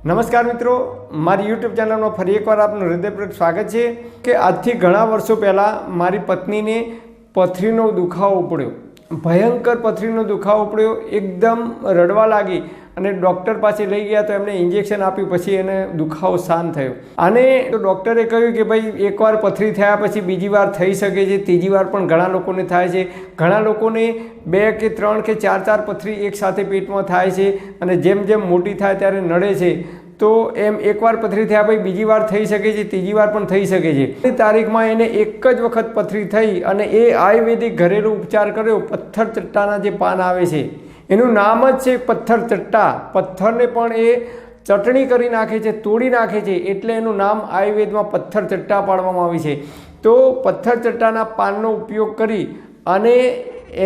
નમસ્કાર મિત્રો, મારી યુટ્યુબ ચેનલમાં ફરી એકવાર આપનું હૃદયપૂર્વક સ્વાગત છે કે આજથી ઘણા વર્ષો પહેલાં મારી પત્નીને પથરીનો દુખાવો પડ્યો, ભયંકર પથરીનો દુખાવો પડ્યો, એકદમ રડવા લાગી અને ડૉક્ટર પાસે લઈ ગયા તો એમણે ઇન્જેક્શન આપ્યું, પછી એને દુખાવો શાંત થયો. અને તો ડૉક્ટરે કહ્યું કે ભાઈ એકવાર પથરી થયા પછી બીજી વાર થઈ શકે છે, ત્રીજી વાર પણ ઘણા લોકોને થાય છે, ઘણા લોકોને 2 કે 3 કે 4 પથરી એકસાથે પેટમાં થાય છે અને જેમ જેમ મોટી થાય ત્યારે નડે છે. તો એમ એકવાર પથરી થયા પછી બીજી વાર થઈ શકે છે, ત્રીજી વાર પણ થઈ શકે છે. એ તારીખમાં એને એક જ વખત પથરી થઈ અને એ આયુર્વેદિક ઘરેલું ઉપચાર કર્યો. પથ્થર ચટ્ટાના જે પાન આવે છે એનું નામ જ છે પથ્થર ચટ્ટા. પથ્થરને પણ એ ચટણી કરી નાખે છે, તોડી નાખે છે, એટલે એનું નામ આયુર્વેદમાં પથ્થર ચટ્ટા પાડવામાં આવી છે. તો પથ્થર ચટ્ટાના પાનનો ઉપયોગ કરી અને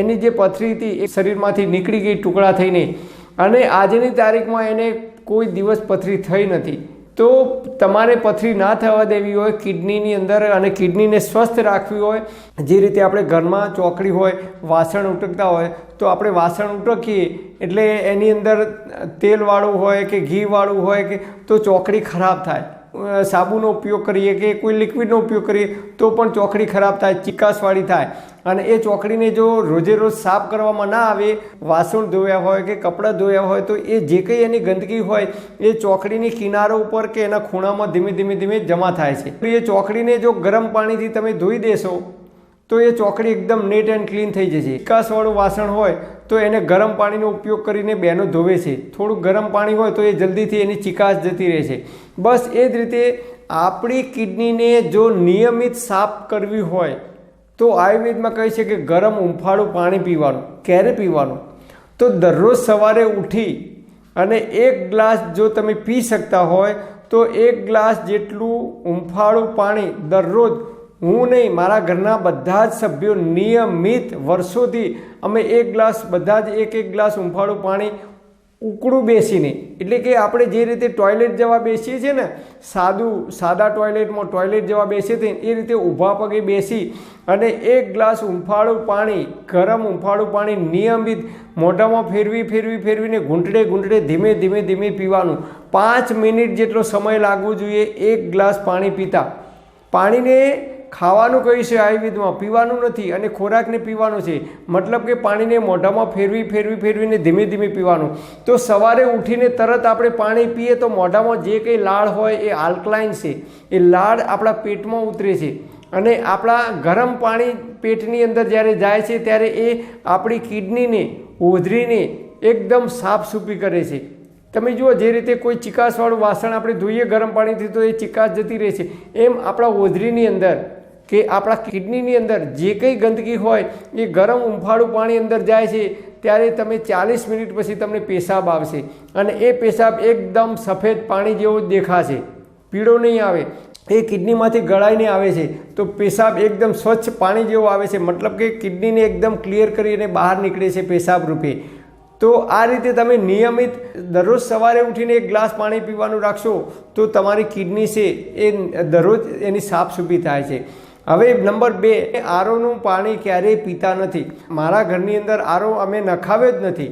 એની જે પથરી હતી એ શરીરમાંથી નીકળી ગઈ ટુકડા થઈને, અને આજની તારીખમાં એને કોઈ દિવસ પથરી થઈ નથી. તો તમારે પથરી ના થવા દેવી હોય કિડનીની અંદર અને કિડનીને સ્વસ્થ રાખવી હોય, જે રીતે આપણે ઘરમાં ચોકડી હોય, વાસણ ઉટકતા હોય તો આપણે વાસણ ઉટકીએ એટલે એની અંદર તેલવાળું હોય કે ઘીવાળું હોય કે તો ચોકડી ખરાબ થાય. સાબુનો ઉપયોગ કરીએ કે કોઈ લિક્વિડનો ઉપયોગ કરીએ તો પણ ચોકડી ખરાબ થાય, ચિકાસવાળી થાય. અને એ ચોકડીને જો રોજે રોજ સાફ કરવામાં ના આવે, વાસણ ધોયા હોય કે કપડાં ધોયા હોય તો એ જે કંઈ એની ગંદકી હોય એ ચોકડીની કિનારો ઉપર કે એના ખૂણામાં ધીમે ધીમે જમા થાય છે. એ ચોકડીને જો ગરમ પાણીથી તમે ધોઈ દેશો તો એ ચોકડી એકદમ નેટ એન્ડ ક્લીન થઈ જશે. ચિકાસવાળું વાસણ હોય તો એને ગરમ પાણીનો ઉપયોગ કરીને બહેનો ધોવે છે. થોડું ગરમ પાણી હોય તો એ જલ્દીથી એની ચિકાસ જતી રહે છે. બસ એ જ રીતે આપણી કિડનીને જો નિયમિત સાફ કરવી હોય તો આયુર્વેદમાં કહે છે કે ગરમ ઉંફાળું પાણી પીવાનું. ક્યારે પીવાનું? તો દરરોજ સવારે ઉઠી અને 1 ગ્લાસ જો તમે પી શકતા હોય તો 1 ગ્લાસ જેટલું ઉંફાળું પાણી દરરોજ. હું નહીં, મારા ઘરના બધા જ સભ્યો નિયમિત વર્ષોથી અમે 1 ગ્લાસ બધા જ 1 ગ્લાસ ઉંફાળું પાણી ઉકળું બેસીને, એટલે કે આપણે જે રીતે ટોયલેટ જવા બેસીએ છીએ ને, સાદા ટોયલેટમાં ટોયલેટ જવા બેસીએ છીએ એ રીતે ઊભા પગે બેસી અને 1 ગ્લાસ ઉંફાળું પાણી, ગરમ ઉંફાળું પાણી નિયમિત મોઢામાં ફેરવીને ઘૂંટડે ધીમે પીવાનું. 5 મિનિટ જેટલો સમય લાગવો જોઈએ 1 ગ્લાસ પાણી પીતા. પાણીને ખાવાનું કહ્યું છે આયુર્વેદમાં, પીવાનું નથી. અને ખોરાકને પીવાનું છે, મતલબ કે પાણીને મોઢામાં ફેરવીને ધીમે પીવાનું. તો સવારે ઉઠીને તરત આપણે પાણી પીએ તો મોઢામાં જે કંઈ લાળ હોય એ આલ્કલાઇન છે, એ લાળ આપણા પેટમાં ઉતરે છે અને આપણા ગરમ પાણી પેટની અંદર જ્યારે જાય છે ત્યારે એ આપણી કિડનીને, હોધરીને એકદમ સાફસૂફી કરે છે. તમે જુઓ, જે રીતે કોઈ ચિકાસવાળું વાસણ આપણે ધોઈએ ગરમ પાણીથી તો એ ચિકાસ જતી રહે છે, એમ આપણા હોધરીની અંદર કે આપણા કિડનીની અંદર જે કંઈ ગંદકી હોય એ ગરમ ઉંફાળું પાણી અંદર જાય છે ત્યારે તમે 40 મિનિટ પછી તમને પેશાબ આવશે અને એ પેશાબ એકદમ સફેદ પાણી જેવો જ દેખાશે, પીળો નહીં આવે. એ કિડનીમાંથી ગળાઈને આવે છે તો પેશાબ એકદમ સ્વચ્છ પાણી જેવો આવે છે, મતલબ કે કિડનીને એકદમ ક્લિયર કરીને બહાર નીકળે છે પેશાબ રૂપે. તો આ રીતે તમે નિયમિત દરરોજ સવારે ઉઠીને 1 ગ્લાસ પાણી પીવાનું રાખશો તો તમારી કિડની છે એ દરરોજ એની સાફસૂફી થાય છે. હવે નંબર 2, આરોનું પાણી ક્યારેય પીતા નથી. મારા ઘરની અંદર આરો અમે નખાવ્યો જ નથી,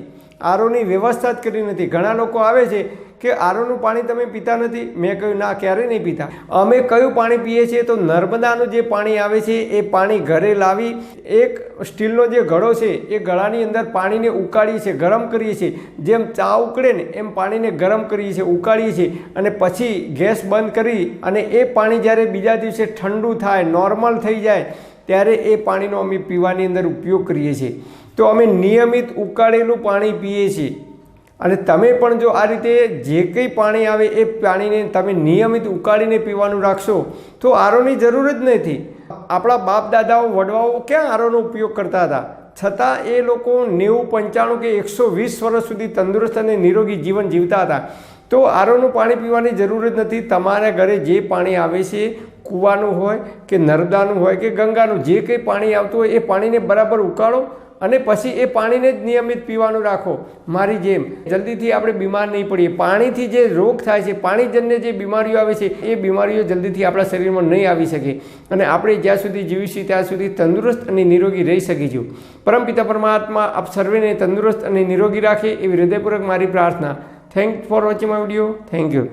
આરોની વ્યવસ્થા જ કરી નથી. ઘણા લોકો આવે છે કે આરોનું પાણી તમે પીતા નથી. મેં કહ્યું ના, ક્યારેય નહીં પીતા. અમે કયું પાણી પીએ છીએ તો નર્મદાનું જે પાણી આવે છે એ પાણી ઘરે લાવી એક સ્ટીલનો જે ઘડો છે એ ઘડાની અંદર પાણીને ઉકાળીએ છીએ, ગરમ કરીએ છીએ. જેમ ચા ઉકળે ને એમ પાણીને ગરમ કરીએ છીએ, ઉકાળીએ છીએ અને પછી ગેસ બંધ કરી અને એ પાણી જ્યારે બીજા દિવસે ઠંડુ થાય, નોર્મલ થઈ જાય ત્યારે એ પાણીનો અમે પીવાની અંદર ઉપયોગ કરીએ છીએ. તો અમે નિયમિત ઉકાળેલું પાણી પીએ છીએ. અને તમે પણ જો આ રીતે જે કંઈ પાણી આવે એ પાણીને તમે નિયમિત ઉકાળીને પીવાનું રાખશો તો આરોની જરૂર જ નથી. આપણા બાપ દાદાઓ, વડવાઓ ક્યાં આરોનો ઉપયોગ કરતા હતા, છતાં એ લોકો 90, 95 કે 120 વર્ષ સુધી તંદુરસ્ત અને નિરોગી જીવન જીવતા હતા. તો આરોનું પાણી પીવાની જરૂર જ નથી. તમારા ઘરે જે પાણી આવે છે, કૂવાનું હોય કે નર્મદાનું હોય કે ગંગાનું, જે કંઈ પાણી આવતું હોય એ પાણીને બરાબર ઉકાળો અને પછી એ પાણીને જ નિયમિત પીવાનું રાખો. મારી જેમ જલ્દીથી આપણે બીમાર નહીં પડીએ. પાણીથી જે રોગ થાય છે, પાણીજન્ય જે બીમારીઓ આવે છે એ બીમારીઓ જલ્દીથી આપણા શરીરમાં નહીં આવી શકે અને આપણે જ્યાં સુધી જીવીશું ત્યાં સુધી તંદુરસ્ત અને નિરોગી રહી શકીશું. પરમપિતા પરમાત્મા આપ સર્વેને તંદુરસ્ત અને નિરોગી રાખે એવી હૃદયપૂર્વક મારી પ્રાર્થના. Thank for watching my video. Thank you.